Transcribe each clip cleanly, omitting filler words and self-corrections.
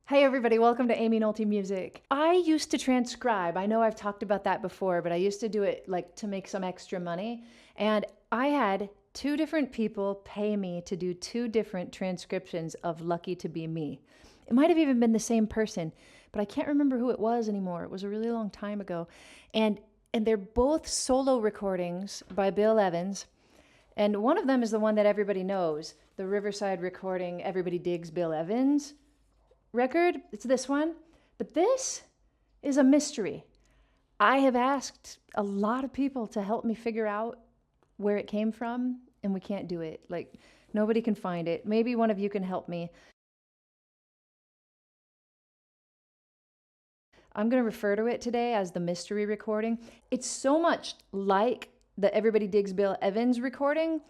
Hey everybody, welcome to Amy Nolte Music. I used to transcribe. I know I've talked about that before, but I used to do it like to make some extra money. And I had two different people pay me to do two different transcriptions of Lucky to Be Me. It might have even been the same person, but I can't remember who it was anymore. It was a really long time ago. And they're both solo recordings by Bill Evans. And one of them is the one that everybody knows, the Riverside recording, Everybody Digs Bill Evans record. It's this one, but this is a mystery. I have asked a lot of people to help me figure out where it came from, and we can't do it. Like, nobody can find it. Maybe one of you can help me. I'm going to refer to it today as the mystery recording. It's so much like the Everybody Digs Bill Evans recording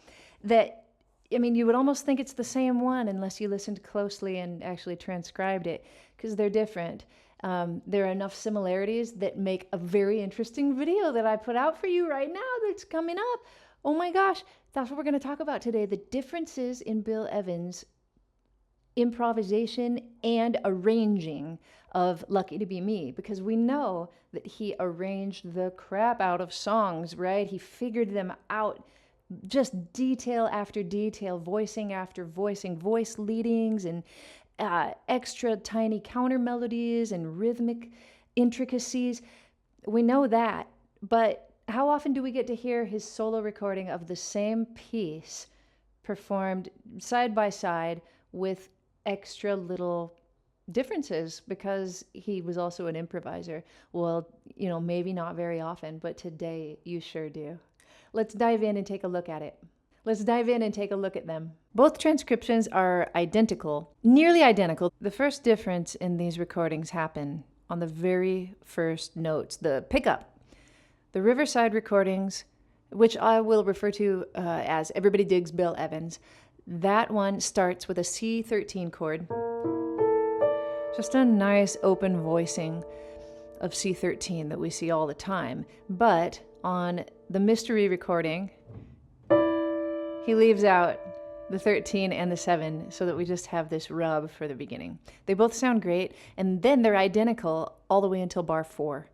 that you would almost think it's the same one unless you listened closely and actually transcribed it, because they're different. There are enough similarities that make a very interesting video that I put out for you right now that's coming up. Oh my gosh, that's what we're going to talk about today. The differences in Bill Evans' improvisation and arranging of Lucky to Be Me, because we know that he arranged the crap out of songs, right? He figured them out, just detail after detail, voicing after voicing, voice leadings and extra tiny counter melodies and rhythmic intricacies. We know that, but how often do we get to hear his solo recording of the same piece performed side by side with extra little differences, because he was also an improviser? Well, maybe not very often, but today you sure do. Let's dive in and take a look at it. Let's dive in and take a look at them. Both transcriptions are identical, nearly identical. The first difference in these recordings happen on the very first notes, the pickup. The Riverside recordings, which I will refer to as Everybody Digs Bill Evans, that one starts with a C13 chord. Just a nice open voicing of C13 that we see all the time. But on the mystery recording, he leaves out the 13 and the 7 so that we just have this rub for the beginning. They both sound great, and then they're identical all the way until bar 4.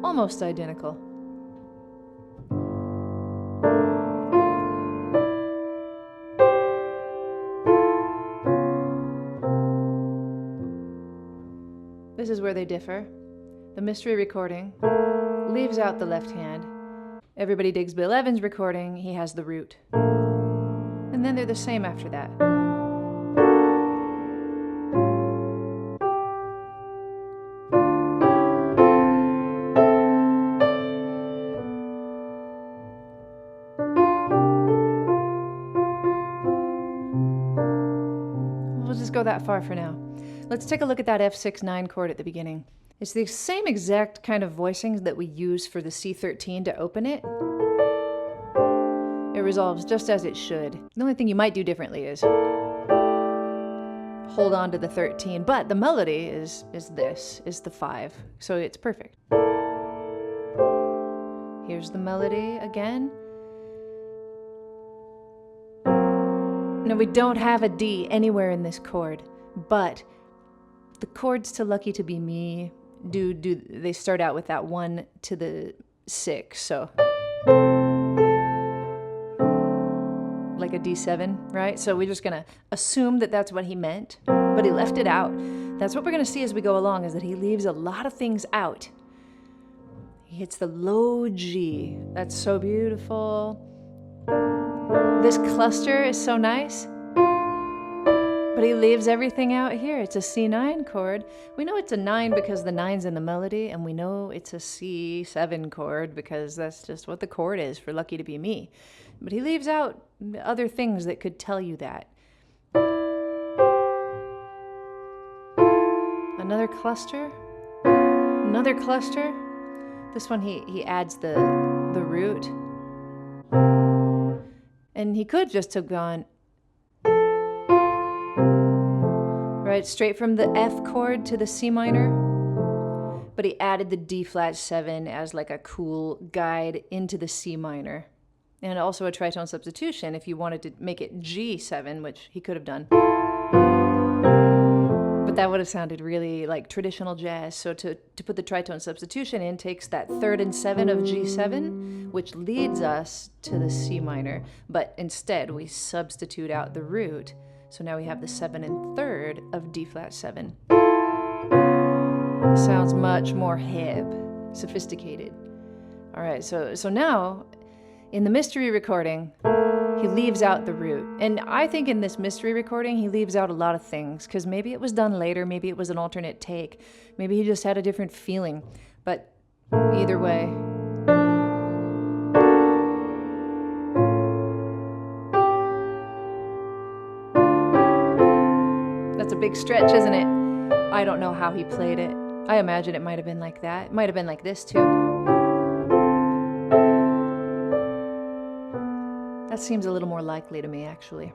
Almost identical. This is where they differ. The mystery recording leaves out the left hand. Everybody Digs Bill Evans recording, he has the root. And then they're the same after that. We'll just go that far for now. Let's take a look at that F6-9 chord at the beginning. It's the same exact kind of voicings that we use for the C13 to open it. It resolves just as it should. The only thing you might do differently is hold on to the 13, but the melody is the 5, so it's perfect. Here's the melody again. Now, we don't have a D anywhere in this chord, but the chords to Lucky to Be Me they start out with that 1 to the 6, so like a D7, right? So we're just gonna assume that that's what he meant, but he left it out. That's what we're gonna see as we go along, is that he leaves a lot of things out. He hits the low G. That's so beautiful. This cluster is so nice. But he leaves everything out here. It's a C9 chord. We know it's a 9 because the 9's in the melody, and we know it's a C7 chord because that's just what the chord is for Lucky to Be Me. But he leaves out other things that could tell you that. Another cluster. Another cluster. This one he adds the root. And he could just have gone right straight from the F chord to the C minor, but he added the D flat 7 as like a cool guide into the C minor. And also a tritone substitution if you wanted to make it G7, which he could have done. But that would have sounded really like traditional jazz. So to put the tritone substitution in takes that 3rd and 7 of G7, which leads us to the C minor. But instead, we substitute out the root. So now we have the 7 and 3rd of D flat 7. Sounds much more hip, sophisticated. All right, so now in the mystery recording, he leaves out the root. And I think in this mystery recording, he leaves out a lot of things, because maybe it was done later, maybe it was an alternate take, maybe he just had a different feeling. But either way, that's a big stretch, isn't it? I don't know how he played it. I imagine it might have been like that. It might have been like this too. That seems a little more likely to me, actually.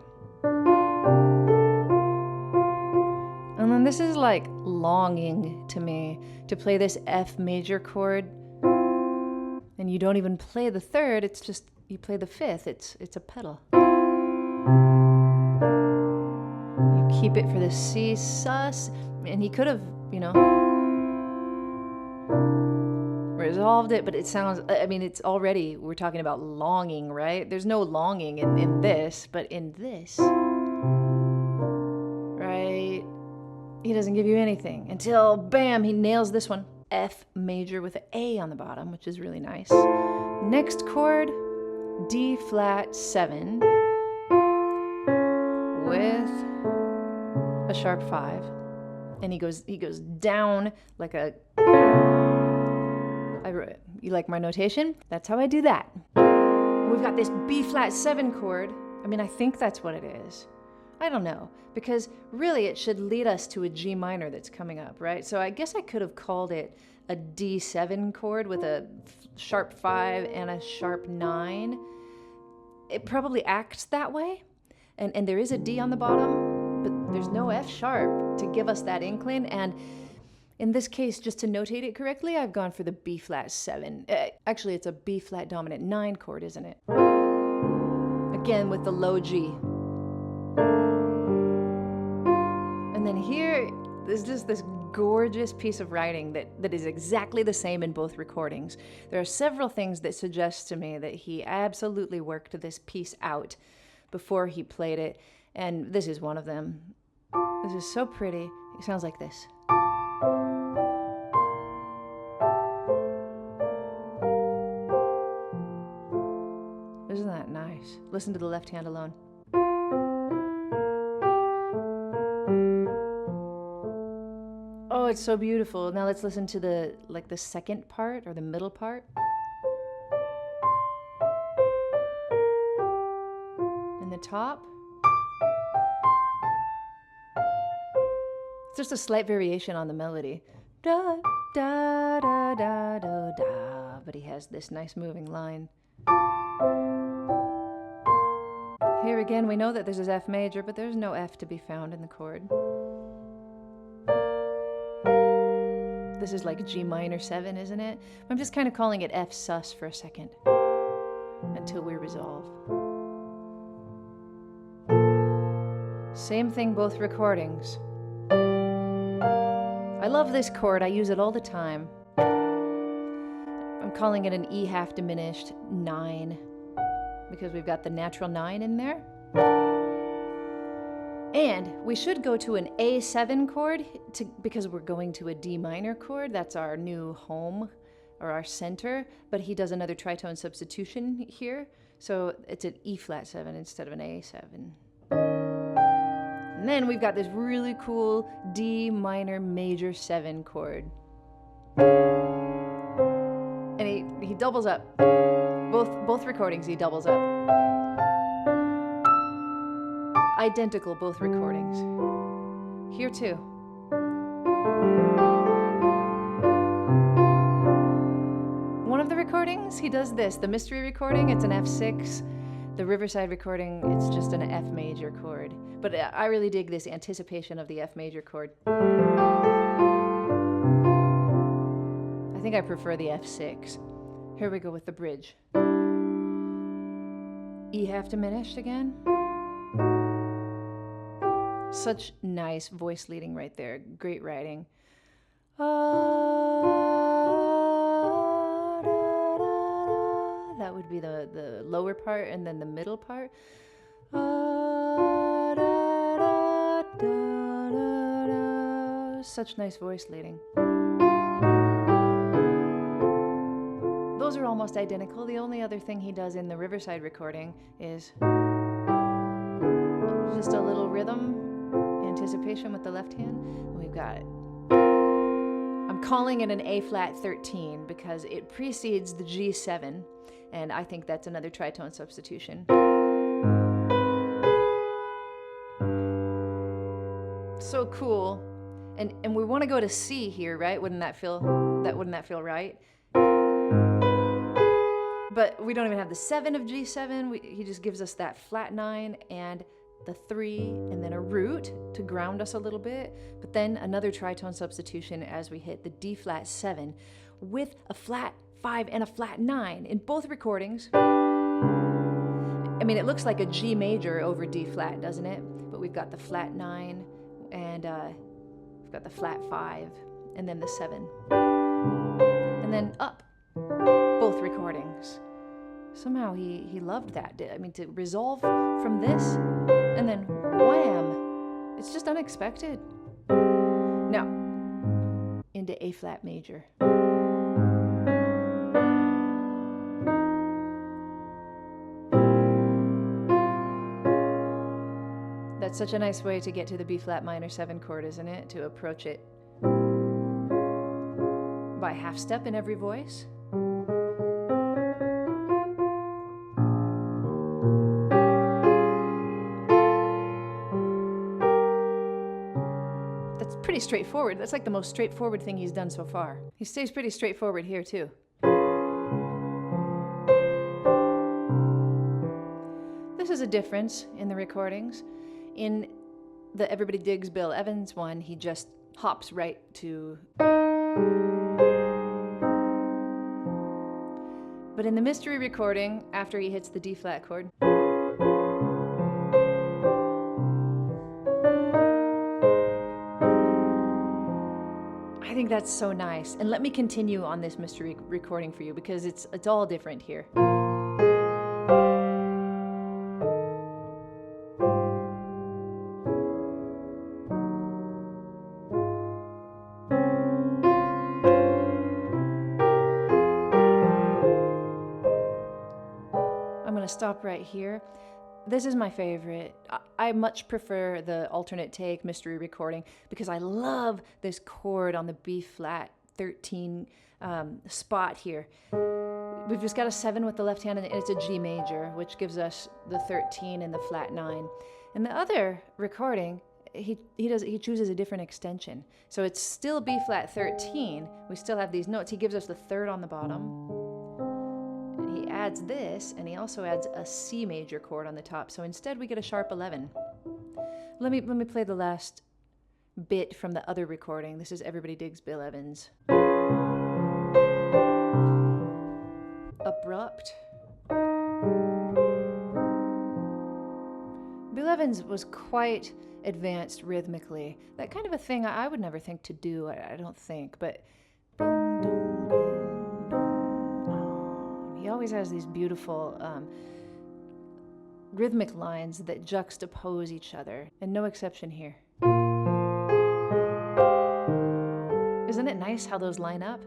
And then this is like longing to me, to play this F major chord. And you don't even play the 3rd, it's just, you play the 5th, it's a pedal. You keep it for the C sus, and he could have, resolved it, but it sounds, I mean, it's already, we're talking about longing, right? There's no longing in this, but in this, right? He doesn't give you anything until, bam, he nails this one. F major with an A on the bottom, which is really nice. Next chord, D flat 7 with a sharp 5. And he goes down like a... You like my notation? That's how I do that. We've got this B flat 7 chord. I mean, I think that's what it is. I don't know, because really it should lead us to a G minor that's coming up, right? So I guess I could have called it a D7 chord with a sharp 5 and a sharp 9. It probably acts that way. And there is a D on the bottom, but there's no F sharp to give us that inkling. And in this case, just to notate it correctly, I've gone for the B flat 7. Actually, it's a B flat dominant 9 chord, isn't it? Again, with the low G. And then here, there's just this gorgeous piece of writing that is exactly the same in both recordings. There are several things that suggest to me that he absolutely worked this piece out before he played it, and this is one of them. This is so pretty. It sounds like this. Isn't that nice? Listen to the left hand alone. Oh, it's so beautiful. Now let's listen to the second part or the middle part. And the top. It's just a slight variation on the melody. Da, da, da, da, da, da. But he has this nice moving line. Here again, we know that this is F major, but there's no F to be found in the chord. This is like G minor 7, isn't it? I'm just kind of calling it F sus for a second until we resolve. Same thing, both recordings. I love this chord. I use it all the time. I'm calling it an E half diminished 9 because we've got the natural 9 in there. And we should go to an A7 chord because we're going to a D minor chord. That's our new home or our center, but he does another tritone substitution here. So it's an E flat 7 instead of an A7. And then we've got this really cool D minor major 7 chord. And he doubles up. Both recordings he doubles up. Identical, both recordings. Here too. One of the recordings, he does this. The mystery recording, it's an F6. The Riverside recording, it's just an F major chord. But I really dig this anticipation of the F major chord. I think I prefer the F6. Here we go with the bridge. E half diminished again. Such nice voice leading right there. Great writing. That would be the lower part, and then the middle part. Such nice voice leading. Those are almost identical. The only other thing he does in the Riverside recording is just a little rhythm anticipation with the left hand. We've got it. I'm calling it an A flat 13 because it precedes the G7, and I think that's another tritone substitution. So cool. And we want to go to C here, right? Wouldn't that feel right? But we don't even have the 7 of G7. He just gives us that flat 9 and the 3, and then a root to ground us a little bit, but then another tritone substitution as we hit the D flat 7 with a flat 5 and a flat 9 in both recordings. I mean, it looks like a G major over D flat, doesn't it? But we've got the flat 9 and we've got the flat 5 and then the 7. And then up, both recordings. Somehow he loved that. I mean, to resolve from this and then wham, it's just unexpected. Now, into A flat major. That's such a nice way to get to the B flat minor 7 chord, isn't it? To approach it by half step in every voice. That's pretty straightforward. That's like the most straightforward thing he's done so far. He stays pretty straightforward here too. This is a difference in the recordings. In the Everybody Digs Bill Evans one, he just hops right to. But in the mystery recording, after he hits the D flat chord, I think that's so nice. And let me continue on this mystery recording for you because it's all different here. I'm going to stop right here. This is my favorite. I much prefer the alternate take mystery recording because I love this chord on the B flat 13 spot here. We've just got a 7 with the left hand and it's a G major, which gives us the 13 and the flat 9. And the other recording, he chooses a different extension. So it's still B flat 13. We still have these notes. He gives us the 3rd on the bottom. He adds this, and he also adds a C major chord on the top. So instead we get a sharp 11. Let me play the last bit from the other recording. This is Everybody Digs Bill Evans. Abrupt. Bill Evans was quite advanced rhythmically. That kind of a thing I would never think to do, I don't think, but he always has these beautiful rhythmic lines that juxtapose each other, and no exception here. Isn't it nice how those line up?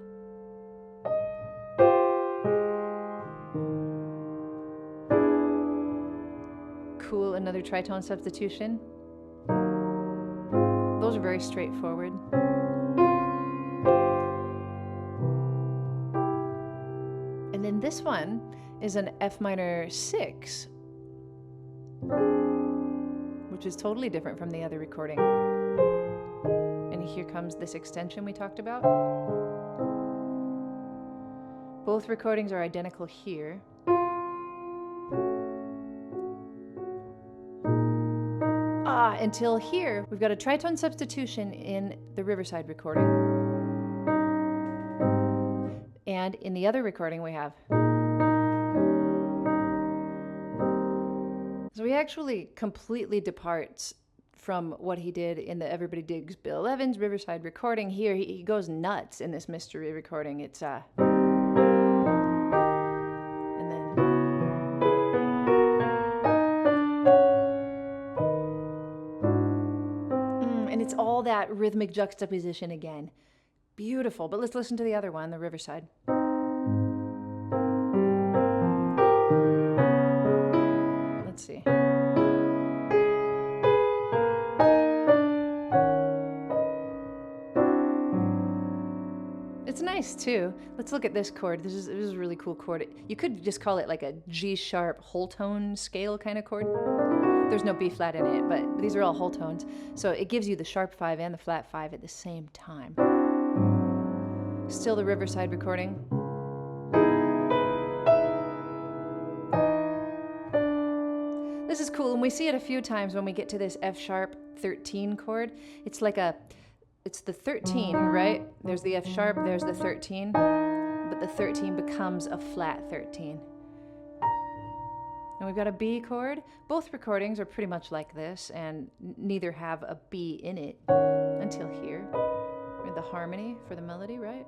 Cool, another tritone substitution. Those are very straightforward. And then this one is an F minor 6, which is totally different from the other recording. And here comes this extension we talked about. Both recordings are identical here. Until here, we've got a tritone substitution in the Riverside recording. And in the other recording we have So he actually completely departs from what he did in the Everybody Digs Bill Evans Riverside recording. Here, he goes nuts in this mystery recording. It's, and then... and it's all that rhythmic juxtaposition again. Beautiful. But let's listen to the other one, the Riverside. Let's see. It's nice too. Let's look at this chord. This is a really cool chord. You could just call it like a G sharp whole tone scale kind of chord. There's no B flat in it, but these are all whole tones. So it gives you the sharp 5 and the flat 5 at the same time. Still the Riverside recording. This is cool, and we see it a few times when we get to this F sharp 13 chord. It's like it's the 13, right? There's the F sharp, there's the 13, but the 13 becomes a flat 13. And we've got a B chord. Both recordings are pretty much like this, and neither have a B in it until here. The harmony for the melody, right?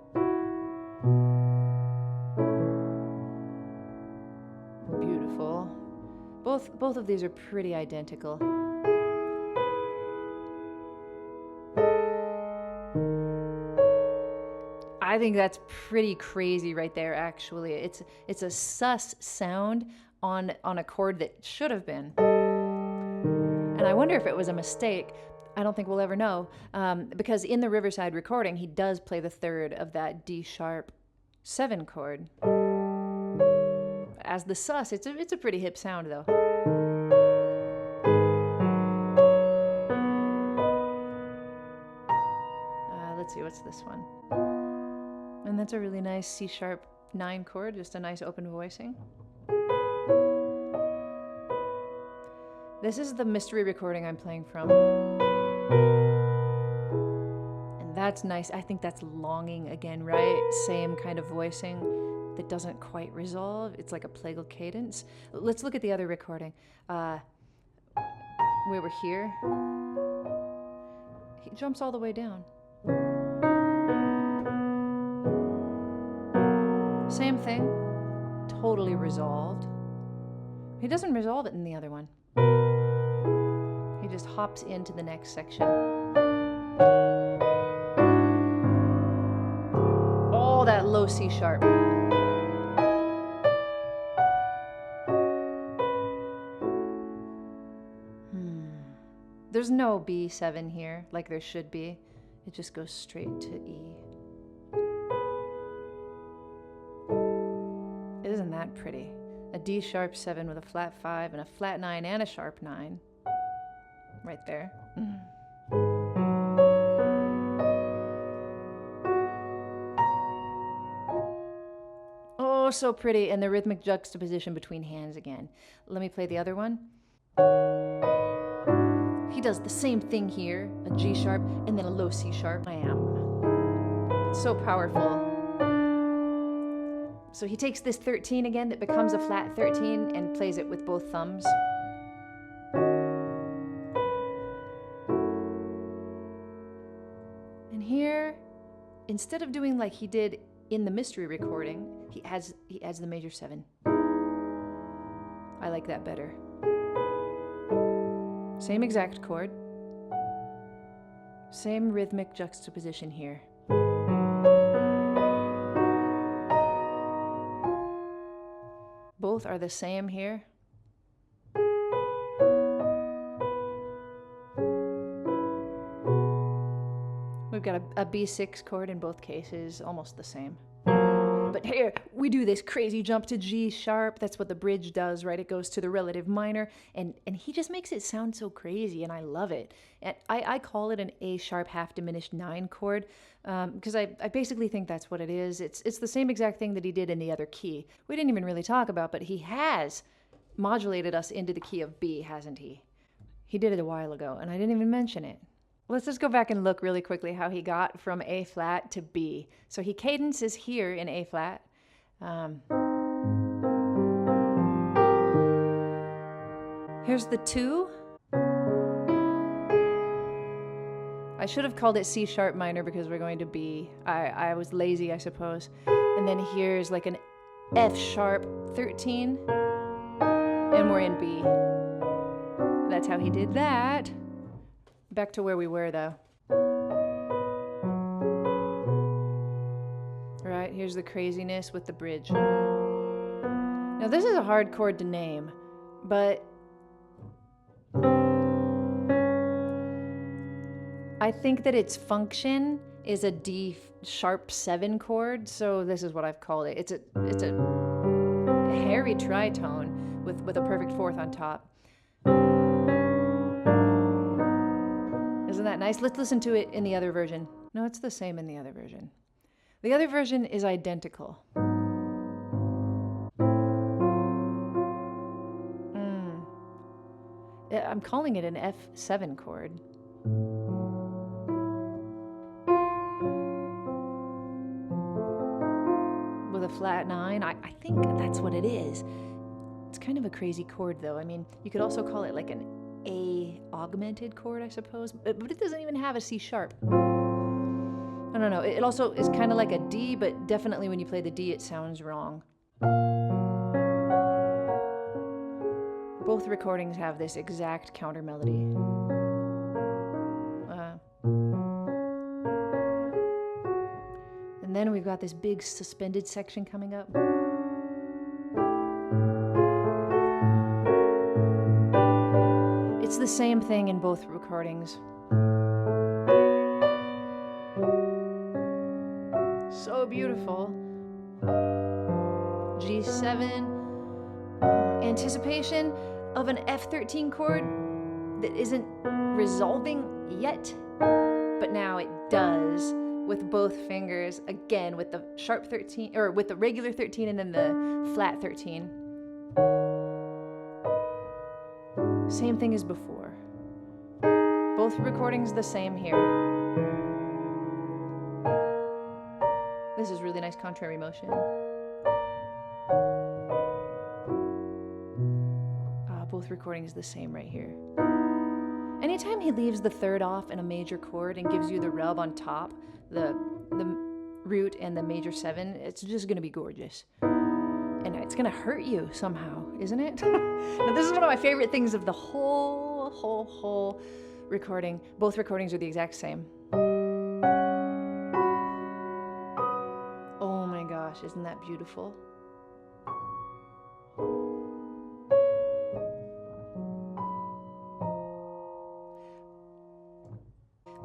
Beautiful. Both of these are pretty identical. I think that's pretty crazy right there, actually. It's a sus sound on a chord that should have been. And I wonder if it was a mistake. I don't think we'll ever know, because in the Riverside recording, he does play the third of that D sharp 7 chord. As the sus, it's a pretty hip sound, though. Let's see, what's this one? And that's a really nice C sharp 9 chord, just a nice open voicing. This is the mystery recording I'm playing from. That's nice. I think that's longing again, right? Same kind of voicing that doesn't quite resolve. It's like a plagal cadence. Let's look at the other recording. We were here. He jumps all the way down. Same thing. Totally resolved. He doesn't resolve it in the other one. He just hops into the next section. That low C sharp. There's no B7 here like there should be. It just goes straight to E. Isn't that pretty? A D sharp 7 with a flat 5 and a flat 9 and a sharp 9. Right there. Oh, so pretty. And the rhythmic juxtaposition between hands again. Let me play the other one. He does the same thing here, a G sharp and then a low C sharp. Bam. It's so powerful. So he takes this 13 again that becomes a flat 13 and plays it with both thumbs. And here, instead of doing like he did in the mystery recording, he adds the major 7. I like that better. Same exact chord. Same rhythmic juxtaposition here. Both are the same here. We've got a B6 chord in both cases, almost the same. But here, we do this crazy jump to G sharp. That's what the bridge does, right? It goes to the relative minor, and he just makes it sound so crazy, and I love it. And I call it an A sharp half diminished 9 chord, because I basically think that's what it is. It's the same exact thing that he did in the other key. We didn't even really talk about, but he has modulated us into the key of B, hasn't he? He did it a while ago, and I didn't even mention it. Let's just go back and look really quickly how he got from A flat to B. So he cadences here in A flat. here's the 2. I should have called it C sharp minor because we're going to B. I was lazy, I suppose. And then here's like an F sharp 13, and we're in B. That's how he did that. Back to where we were though. Right, here's the craziness with the bridge. Now this is a hard chord to name, but I think that its function is a D sharp 7 chord, so this is what I've called it. It's a hairy tritone with a perfect 4th on top. Isn't that nice? Let's listen to it in the other version. No, it's the same in the other version. The other version is identical. I'm calling it an F7 chord. With a flat 9, I think that's what it is. It's kind of a crazy chord though. I mean, you could also call it like an A augmented chord, I suppose, but it doesn't even have a C sharp. I don't know. It also is kind of like a D, but definitely when you play the D, it sounds wrong. Both recordings have this exact counter melody. And then we've got this big suspended section coming up. It's the same thing in both recordings. So beautiful. G7. Anticipation of an F13 chord that isn't resolving yet, but now it does with both fingers, again with the sharp 13, or with the regular 13 and then the flat 13. Same thing as before. Both recordings the same here. This is really nice contrary motion. Both recordings the same right here. Anytime he leaves the 3rd off in a major chord and gives you the rub on top, the root and the major 7, it's just gonna be gorgeous. And it's gonna hurt you somehow, isn't it? Now this is one of my favorite things of the whole recording. Both recordings are the exact same. Oh my gosh, isn't that beautiful?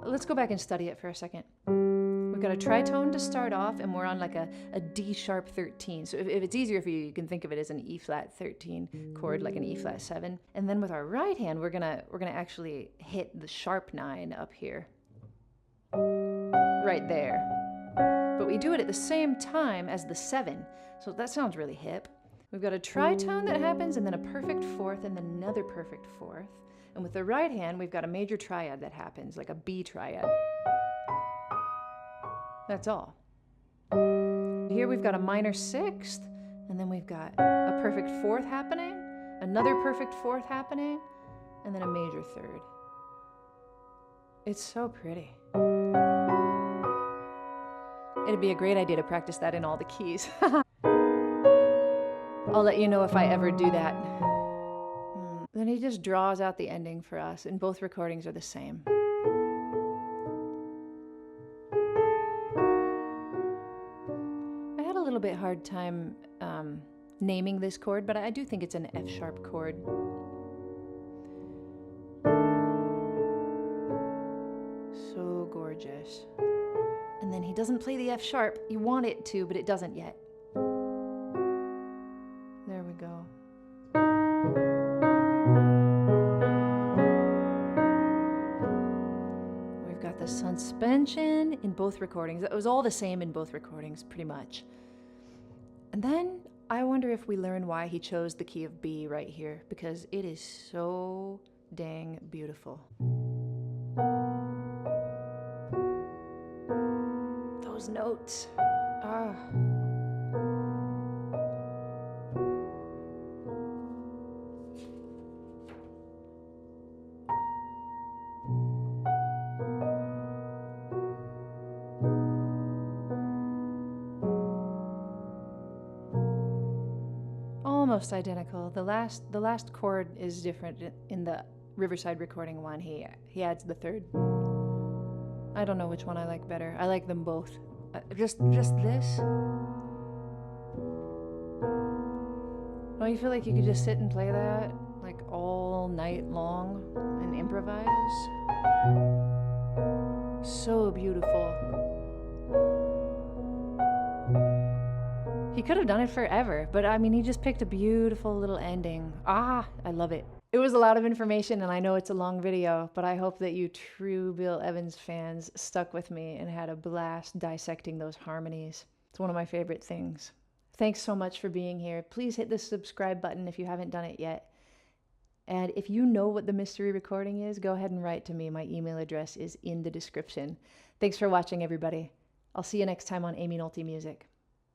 Let's go back and study it for a second. We've got a tritone to start off, and we're on like a D sharp 13. So if it's easier for you, you can think of it as an E flat 13 chord, like an E flat 7. And then with our right hand, we're gonna actually hit the sharp 9 up here, right there. But we do it at the same time as the 7, so that sounds really hip. We've got a tritone that happens, and then a perfect 4th, and then another perfect 4th. And with the right hand, we've got a major triad that happens, like a B triad. That's all. Here we've got a minor 6th, and then we've got a perfect 4th happening, another perfect 4th happening, and then a major 3rd. It's so pretty. It'd be a great idea to practice that in all the keys. I'll let you know if I ever do that. Then he just draws out the ending for us, and both recordings are the same. I had a little bit hard time naming this chord, but I do think it's an F sharp chord. So gorgeous. And then he doesn't play the F sharp. You want it to, but it doesn't yet. There we go. We've got the suspension in both recordings. It was all the same in both recordings, pretty much. And then I wonder if we learn why he chose the key of B right here, because it is so dang beautiful. Those notes. Ah. almost identical. The last chord is different in the Riverside recording one. He adds the third. I don't know which one I like better. I like them both. Just this. Don't you feel like you could just sit and play that like all night long and improvise? So beautiful. He could have done it forever, but I mean, he just picked a beautiful little ending. I love it. It was a lot of information, and I know it's a long video, but I hope that you true Bill Evans fans stuck with me and had a blast dissecting those harmonies. It's one of my favorite things. Thanks so much for being here. Please hit the subscribe button if you haven't done it yet. And if you know what the mystery recording is, go ahead and write to me. My email address is in the description. Thanks for watching, everybody. I'll see you next time on Amy Nolte Music.